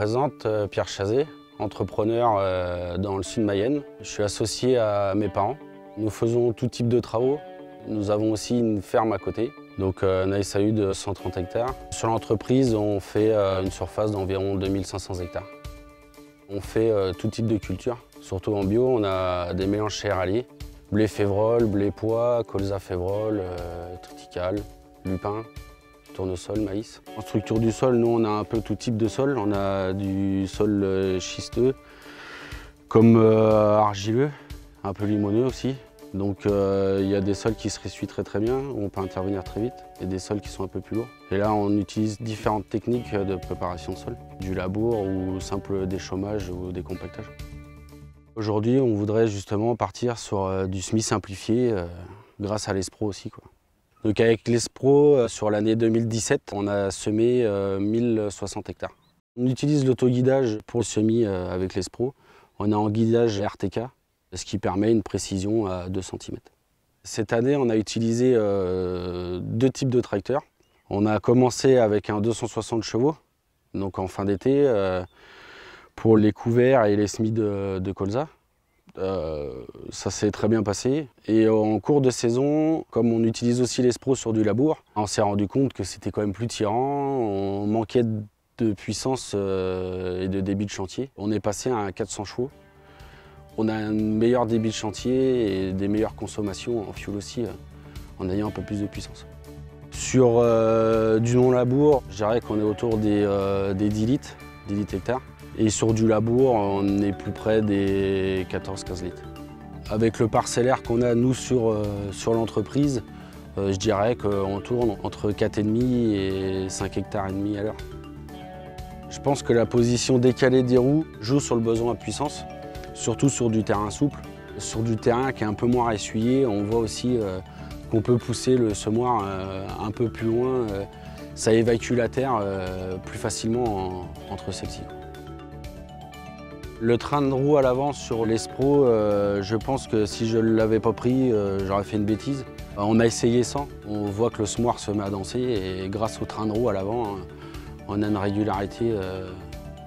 présente Pierre Chazet, entrepreneur dans le sud Mayenne. Je suis associé à mes parents. Nous faisons tout type de travaux. Nous avons aussi une ferme à côté, donc une SAU de 130 hectares. Sur l'entreprise, on fait une surface d'environ 2500 hectares. On fait tout type de culture, surtout en bio. On a des mélanges céréaliers, blé févrole, blé pois, colza févrole, triticale, lupin, tournesol, maïs. En structure du sol, nous on a un peu tout type de sol. On a du sol schisteux, comme argileux, un peu limoneux aussi. Donc il y a des sols qui se ressuient très bien, où on peut intervenir très vite, et des sols qui sont un peu plus lourds. Et là on utilise différentes techniques de préparation de sol, du labour ou simple déchômage ou décompactage. Aujourd'hui on voudrait justement partir sur du semis simplifié grâce à l'Espro aussi, quoi. Donc avec l'Espro, sur l'année 2017, on a semé 1060 hectares. On utilise l'autoguidage pour le semis avec l'Espro. On est en guidage RTK, ce qui permet une précision à 2 cm. Cette année, on a utilisé deux types de tracteurs. On a commencé avec un 260 chevaux, donc en fin d'été, pour les couverts et les semis de colza. Ça s'est très bien passé. Et en cours de saison, comme on utilise aussi l'Espro sur du labour, on s'est rendu compte que c'était quand même plus tirant, on manquait de puissance et de débit de chantier. On est passé à 400 chevaux. On a un meilleur débit de chantier et des meilleures consommations en fuel aussi, en ayant un peu plus de puissance. Sur du non-labour, je dirais qu'on est autour des 10 litres hectares. Et sur du labour, on est plus près des 14-15 litres. Avec le parcellaire qu'on a, nous, sur l'entreprise, je dirais qu'on tourne entre 4,5 et 5 hectares et demi à l'heure. Je pense que la position décalée des roues joue sur le besoin de puissance, surtout sur du terrain souple. Sur du terrain qui est un peu moins essuyé, on voit aussi qu'on peut pousser le semoir un peu plus loin. Ça évacue la terre plus facilement entre celles-ci. Le train de roue à l'avant sur l'Espro, je pense que si je ne l'avais pas pris, j'aurais fait une bêtise. On a essayé sans, on voit que le semoir se met à danser et grâce au train de roue à l'avant, on a une régularité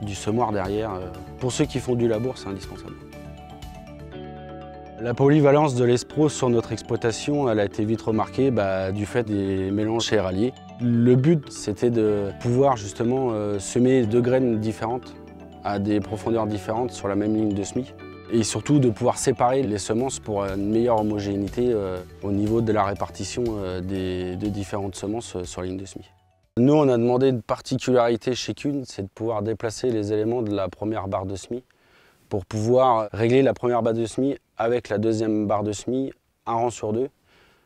du semoir derrière. Pour ceux qui font du labour, c'est indispensable. La polyvalence de l'Espro sur notre exploitation, elle a été vite remarquée du fait des mélanges céréaliers. Le but, c'était de pouvoir justement semer 2 graines différentes à des profondeurs différentes sur la même ligne de semis. Et surtout de pouvoir séparer les semences pour une meilleure homogénéité au niveau de la répartition des différentes semences sur la ligne de semis. Nous, on a demandé une particularité chez Kuhn, c'est de pouvoir déplacer les éléments de la première barre de semis pour pouvoir régler la première barre de semis avec la deuxième barre de semis, un rang sur 2. Et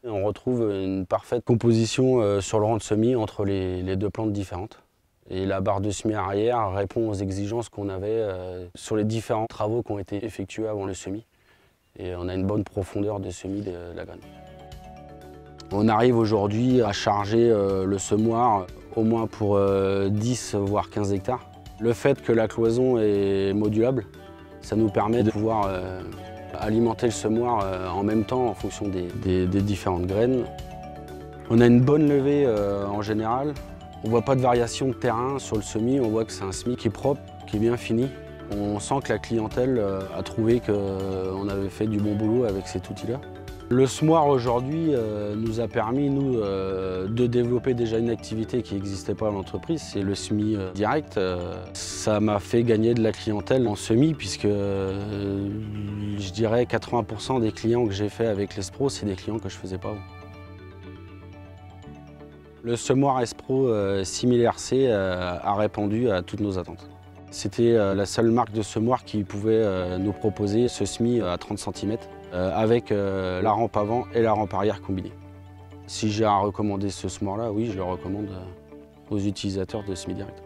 on retrouve une parfaite composition sur le rang de semis entre les deux plantes différentes. Et la barre de semis arrière répond aux exigences qu'on avait sur les différents travaux qui ont été effectués avant le semis. Et on a une bonne profondeur de semis de la graine. On arrive aujourd'hui à charger le semoir au moins pour 10 voire 15 hectares. Le fait que la cloison est modulable, ça nous permet de pouvoir alimenter le semoir en même temps en fonction des différentes graines. On a une bonne levée en général. On ne voit pas de variation de terrain sur le semis, on voit que c'est un semis qui est propre, qui est bien fini. On sent que la clientèle a trouvé qu'on avait fait du bon boulot avec cet outil-là. Le semoir aujourd'hui nous a permis, nous, de développer déjà une activité qui n'existait pas à l'entreprise, c'est le semis direct. Ça m'a fait gagner de la clientèle en semis puisque je dirais 80% des clients que j'ai fait avec l'Espro, c'est des clients que je ne faisais pas avant. Le semoir Espro 6000 RC a répondu à toutes nos attentes. C'était la seule marque de semoir qui pouvait nous proposer ce semis à 30 cm avec la rampe avant et la rampe arrière combinée. Si j'ai à recommander ce semoir-là, oui, je le recommande aux utilisateurs de semis direct.